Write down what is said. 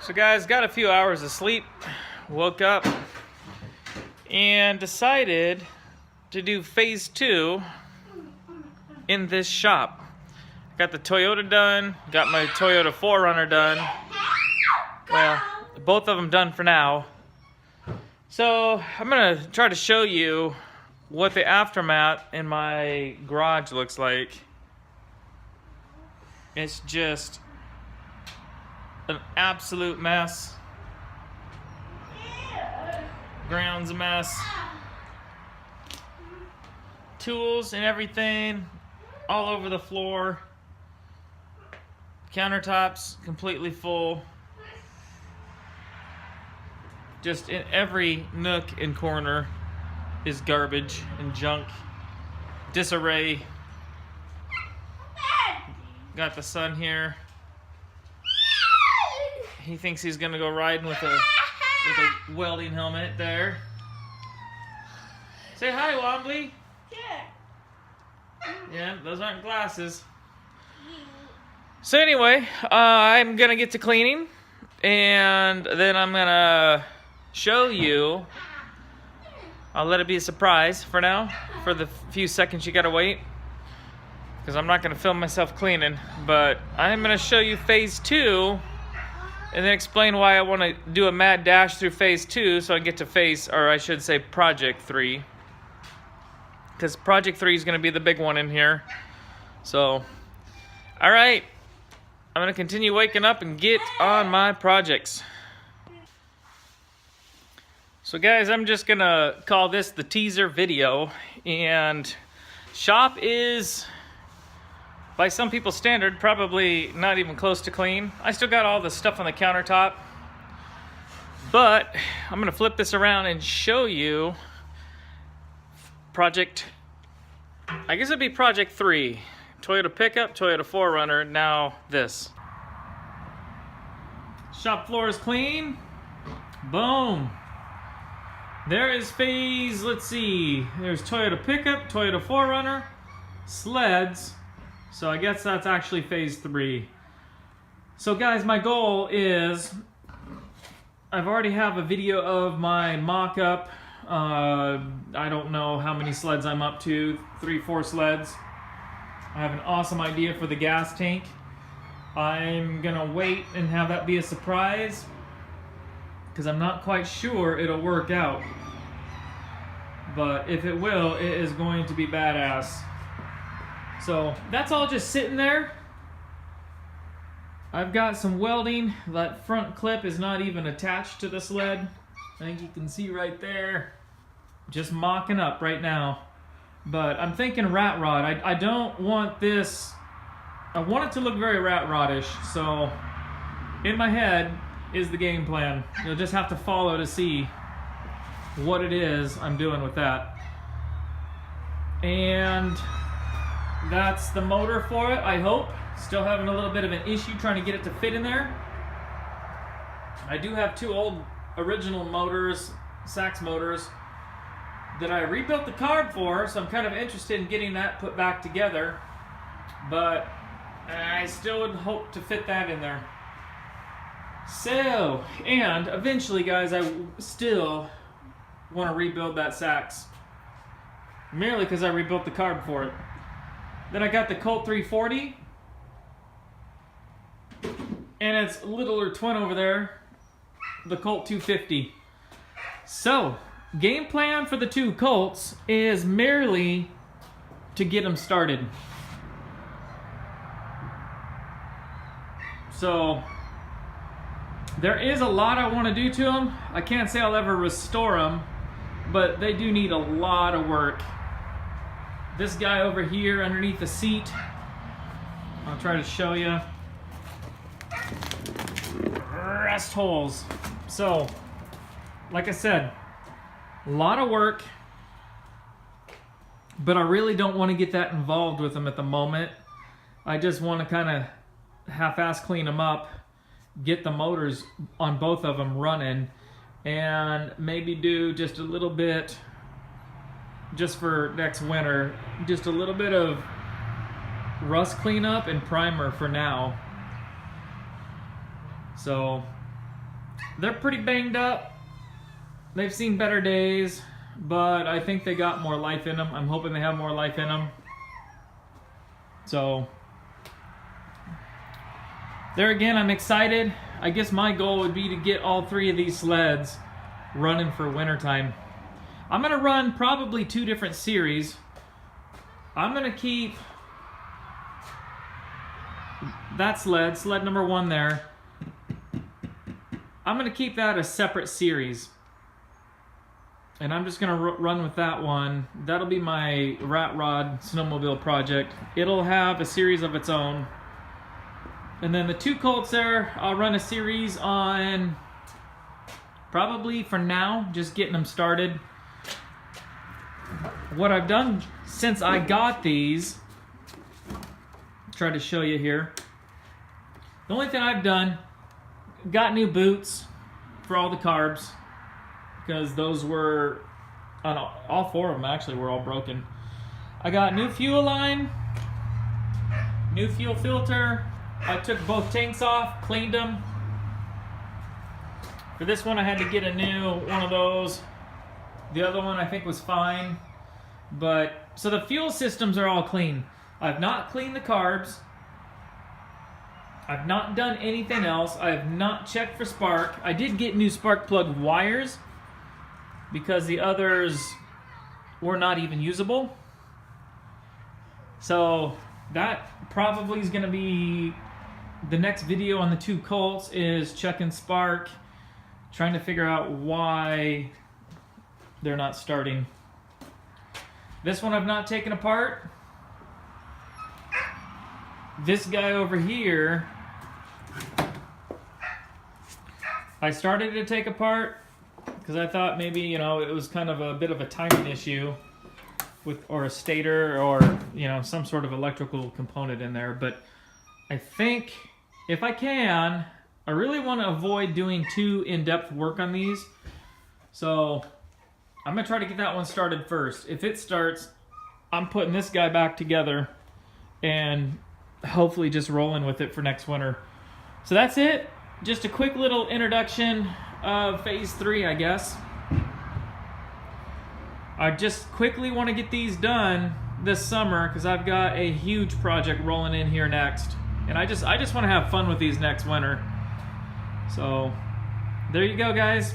So guys, got a few hours of sleep, woke up, and decided to do phase 2 in this shop. Got the Toyota done, got my Toyota 4Runner done. Well, both of them done for now. So I'm gonna try to show you what the aftermath in my garage looks like. It's just an absolute mess. Ground's a mess. Tools and everything all over the floor. Countertops completely full. Just in every nook and corner is garbage and junk. Disarray. Got the son here. He thinks he's gonna go riding with a welding helmet there. Say hi, Wombly. Yeah, those aren't glasses. So anyway, I'm gonna get to cleaning, and then I'm gonna show you. I'll let it be a surprise for now, for the few seconds you gotta wait, because I'm not gonna film myself cleaning, but I'm gonna show you phase 2, and then explain why I want to do a mad dash through phase 2 so I can get to phase, or I should say project 3. Because project 3 is going to be the big one in here. So, alright. I'm going to continue waking up and get on my projects. So guys, I'm just going to call this the teaser video. And shop is, by some people's standard, probably not even close to clean. I still got all the stuff on the countertop. But I'm going to flip this around and show you project, I guess it'd be project 3. Toyota pickup, Toyota 4Runner, now this. Shop floor is clean. Boom. There is phase, let's see. There's Toyota pickup, Toyota 4Runner, sleds. So I guess that's actually phase 3. So guys, my goal is, I've already have a video of my mock-up. I don't know how many sleds I'm up to, 3-4 sleds. I have an awesome idea for the gas tank. I'm gonna wait and have that be a surprise, because I'm not quite sure it'll work out. But if it will, it is going to be badass. So that's all just sitting there. I've got some welding. That front clip is not even attached to the sled. I think you can see right there. Just mocking up right now. But I'm thinking rat rod. I don't want this. I want it to look very rat rodish. So in my head is the game plan. You'll just have to follow to see what it is I'm doing with that. And that's the motor for it, I hope. Still having a little bit of an issue trying to get it to fit in there. I do have 2 old original motors, Sachs motors, that I rebuilt the carb for, so I'm kind of interested in getting that put back together. But I still would hope to fit that in there. So, and eventually guys, I still want to rebuild that Sachs. Merely because I rebuilt the carb for it. Then I got the Colt 340, and its littler twin over there, the Colt 250. So, game plan for the 2 Colts is merely to get them started. So, there is a lot I want to do to them. I can't say I'll ever restore them, but they do need a lot of work. This guy over here underneath the seat, I'll try to show you. Rest holes. So, like I said, a lot of work, but I really don't want to get that involved with them at the moment. I just want to kind of half-ass clean them up, get the motors on both of them running, and maybe do just a little bit, just for next winter, just a little bit of rust cleanup and primer for now. So they're pretty banged up. They've seen better days, but I think they got more life in them. I'm hoping they have more life in them. So, there again, I'm excited. I guess my goal would be to get all 3 of these sleds running for wintertime. I'm going to run probably 2 different series. I'm going to keep that sled number 1 there. I'm going to keep that a separate series. And I'm just going to run with that one. That'll be my rat rod snowmobile project. It'll have a series of its own. And then the 2 colts there, I'll run a series on, probably for now, just getting them started. What I've done since I got these, try to show you here. The only thing I've done, got new boots for all the carbs, because those were, all 4 of them actually were all broken. I got new fuel line, new fuel filter. I took both tanks off, cleaned them. For this one I had to get a new one of those. The other one I think was fine. But, so the fuel systems are all clean. I've not cleaned the carbs. I've not done anything else. I have not checked for spark. I did get new spark plug wires because the others were not even usable. So that probably is going to be the next video on the 2 colts, is checking spark, trying to figure out why they're not starting. This one I've not taken apart. This guy over here, I started to take apart because I thought maybe, you know, it was kind of a bit of a timing issue with, or a stator, or, you know, some sort of electrical component in there. But I think if I can, I really want to avoid doing too in-depth work on these. So I'm going to try to get that one started first. If it starts, I'm putting this guy back together and hopefully just rolling with it for next winter. So that's it. Just a quick little introduction of phase 3, I guess. I just quickly want to get these done this summer because I've got a huge project rolling in here next. And I just want to have fun with these next winter. So there you go, guys.